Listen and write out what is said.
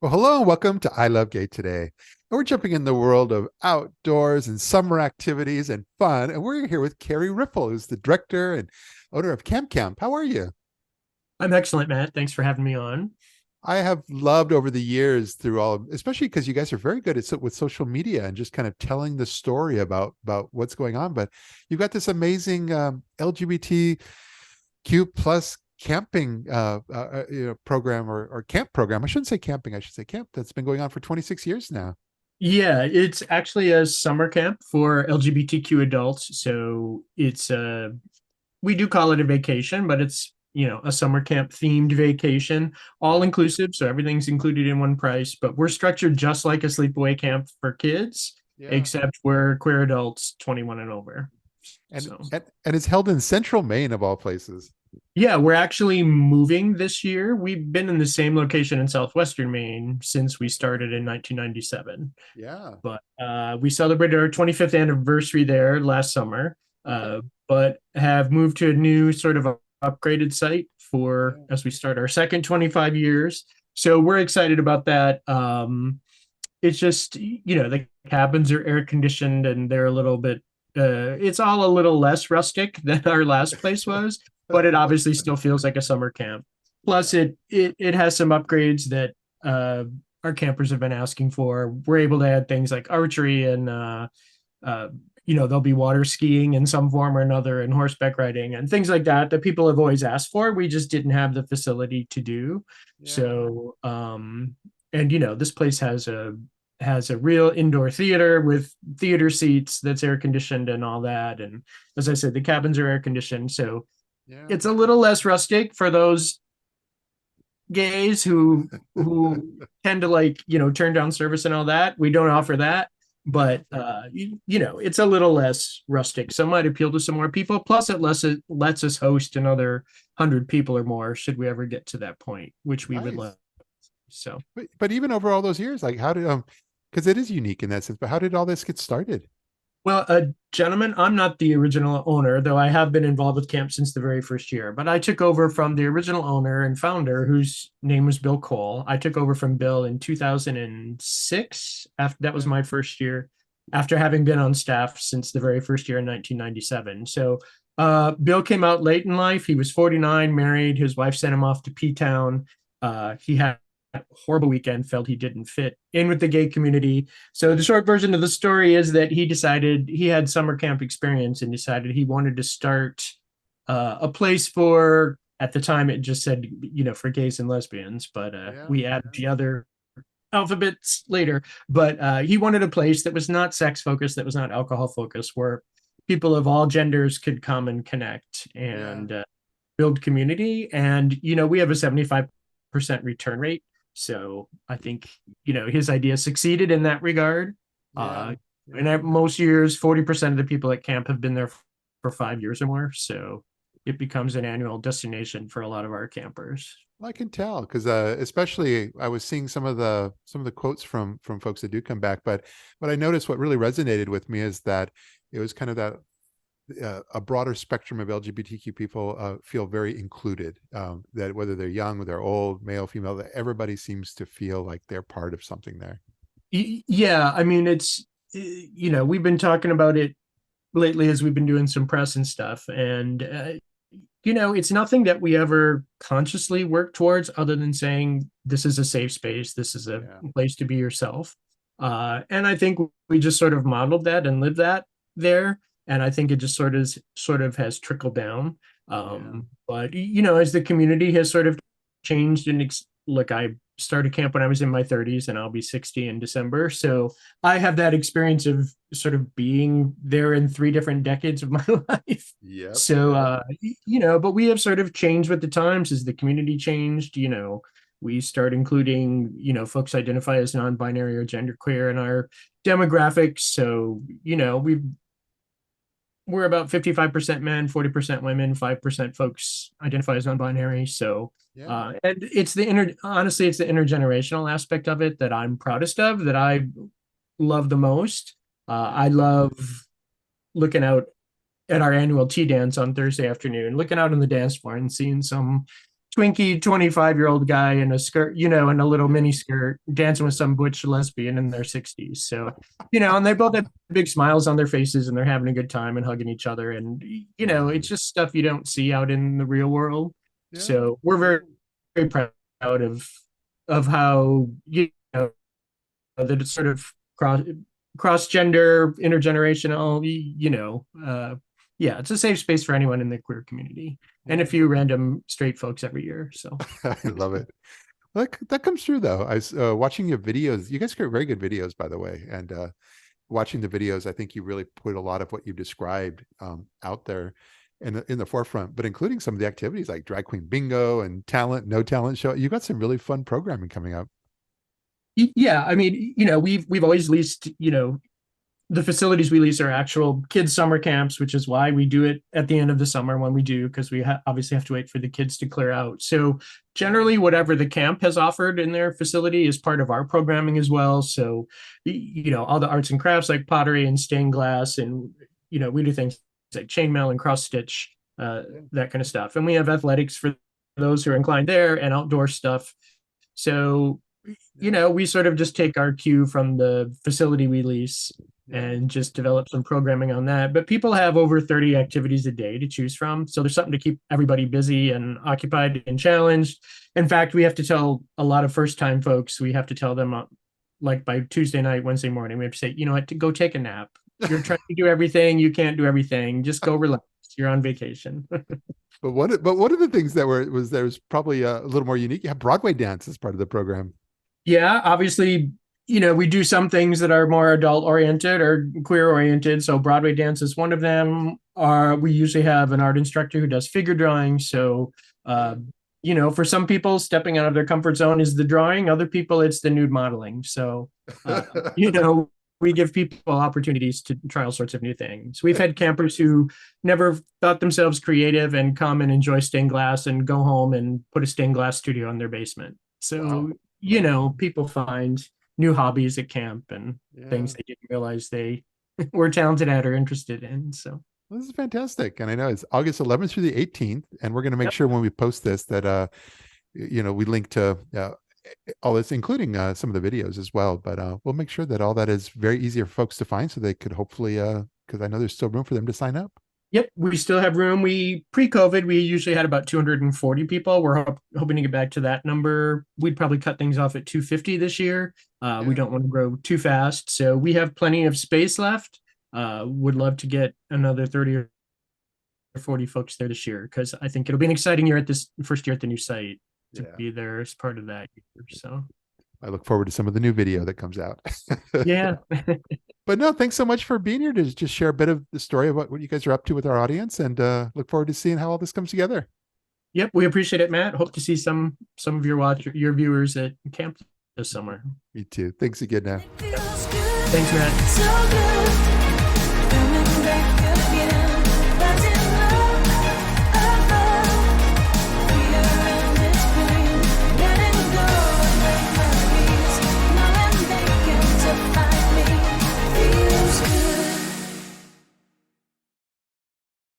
Well, hello and welcome to I Love Gay today. And we're jumping in the world of outdoors and summer activities and fun. And we're here with Kerry Riffle, who's the director and owner of Camp Camp. How are you? I'm excellent, Matt. Thanks for having me on. I have loved over the years through all, especially because you guys are very good at with social media and just kind of telling the story about what's going on. But you've got this amazing LGBTQ plus camping program or camp program. I shouldn't say camping. I should say camp that's been going on for 26 years now. Yeah, it's actually a summer camp for LGBTQ adults. So we do call it a vacation, but it's, a summer camp themed vacation, all inclusive. So everything's included in one price, but we're structured just like a sleepaway camp for kids, Yeah. except we're queer adults 21 and over. and So and it's held in Central Maine of all places. yeah, we're actually moving this year. We've been in the same location in southwestern Maine since we started in 1997. Yeah. But we celebrated our 25th anniversary there last summer, Okay. but have moved to a new sort of upgraded site for Yeah. as we start our second 25 years. So we're excited about that. It's just, the cabins are air conditioned and they're a little bit, it's all a little less rustic than our last place was, but it obviously still feels like a summer camp. Plus, Yeah. it has some upgrades that our campers have been asking for. We're able to add things like archery and uh, there'll be water skiing in some form or another and horseback riding and things like that that people have always asked for. We just didn't have the facility to do. Yeah. So, and this place has a real indoor theater with theater seats that's air conditioned and all that. And as I said, the cabins are air conditioned, so Yeah. it's a little less rustic for those gays who tend to like turn down service and all that. We don't offer that, Yeah. but it's a little less rustic, so it might appeal to some more people. Plus it lets us host another 100 people or more should we ever get to that point, which we would love. Nice. So But even over all those years, like how did because it is unique in that sense, but how did all this get started? well, gentlemen, I'm not the original owner, though I have been involved with camp since the very first year. But I took over from the original owner and founder, whose name was Bill Cole. I took over from Bill in 2006. After that was Okay. my first year, after having been on staff since the very first year in 1997. So Bill came out late in life. He was 49, married. His wife sent him off to P Town. He had a horrible weekend, felt he didn't fit in with the gay community. So the Yeah. short version of the story is that he decided he had summer camp experience and decided he wanted to start a place for, at the time it just said, for gays and lesbians, but Yeah. we added the other alphabets later. But he wanted a place that was not sex focused, that was not alcohol focused, where people of all genders could come and connect Yeah. and build community. And, we have a 75% return rate. So I think, his idea succeeded in that regard. Yeah. And Yeah. at most years, 40% of the people at camp have been there for 5 years or more. So it becomes an annual destination for a lot of our campers. Well, I can tell because especially I was seeing some of the quotes from folks that do come back, but what I noticed what really resonated with me is that it was kind of that a broader spectrum of LGBTQ people feel very included. That whether they're young, whether they're old, male, female, that everybody seems to feel like they're part of something there. Yeah, I mean, we've been talking about it lately as we've been doing some press and stuff. And, it's nothing that we ever consciously work towards other than saying this is a safe space, this is a Yeah. place to be yourself. And I think we just sort of modeled that and lived that there. And I think it just sort of has trickled down. Yeah. But as the community has sort of changed and look, I started camp when I was in my 30s and I'll be 60 in December. So I have that experience of sort of being there in three different decades of my life. Yep. So, Yep. but we have sort of changed with the times as the community changed. We start including, folks identify as non-binary or genderqueer in our demographics. So, we're about 55% men, 40% women, 5% folks identify as non-binary. So, Yeah. and honestly, it's the intergenerational aspect of it that I'm proudest of, that I love the most. Yeah. I love looking out at our annual tea dance on Thursday afternoon, looking out on the dance floor and seeing some twinkie 25-year-old guy in a skirt, in a little mini skirt, dancing with some butch lesbian in their 60s. So, and they both have big smiles on their faces and they're having a good time and hugging each other. And, it's just stuff you don't see out in the real world. Yeah. So we're very, very proud of how, that it's sort of cross gender, intergenerational, yeah, it's a safe space for anyone in the queer community and a few random straight folks every year. So I love it. That comes through though. I was watching your videos. You guys create very good videos, by the way. And watching the videos, I think you really put a lot of what you described out there in the forefront, but including some of the activities like drag queen bingo and no talent show. You got some really fun programming coming up. yeah, I mean, we've always leased, the facilities we lease are actual kids summer camps, which is why we do it at the end of the summer when we do, because we obviously have to wait for the kids to clear out. So generally, whatever the camp has offered in their facility is part of our programming as well. So, all the arts and crafts like pottery and stained glass, and we do things like chainmail and cross stitch, that kind of stuff. And we have athletics for those who are inclined there, and outdoor stuff. So, we sort of just take our cue from the facility we lease and just develop some programming on that. But people have over 30 activities a day to choose from. So there's something to keep everybody busy and occupied and challenged. In fact, we have to tell a lot of first-time folks, we have to tell them like by Tuesday night, Wednesday morning, we have to say, you know what, to go take a nap. You're trying to do everything. You can't do everything. Just go relax. You're on vacation. But one of the things that was probably a little more unique. You have Broadway dance as part of the program. Yeah, obviously, we do some things that are more adult oriented or queer oriented. So Broadway dance is one of them. We usually have an art instructor who does figure drawing. So, for some people, stepping out of their comfort zone is the drawing. Other people, it's the nude modeling. So, we give people opportunities to try all sorts of new things. We've had campers who never thought themselves creative and come and enjoy stained glass and go home and put a stained glass studio in their basement. So, wow. People find new hobbies at camp and things they didn't realize they were talented at or interested in. So this is fantastic. And I know it's August 11th through the 18th. And we're going to make sure when we post this that, we link to all this, including some of the videos as well. But we'll make sure that all that is very easy for folks to find so they could hopefully, because I know there's still room for them to sign up. Yep, we still have room. Pre-COVID, we usually had about 240 people. We're hoping to get back to that number. We'd probably cut things off at 250 this year. We don't want to grow too fast. So we have plenty of space left. Would love to get another 30 or 40 folks there this year, because I think it'll be an exciting year at this first year at the new site to be there as part of that year. So I look forward to some of the new video that comes out. Yeah. But no, thanks so much for being here to just share a bit of the story about what you guys are up to with our audience, and look forward to seeing how all this comes together. Yep, we appreciate it, Matt. Hope to see some of your viewers at camp this summer. Me too. Thanks again, now. Thanks, Matt. So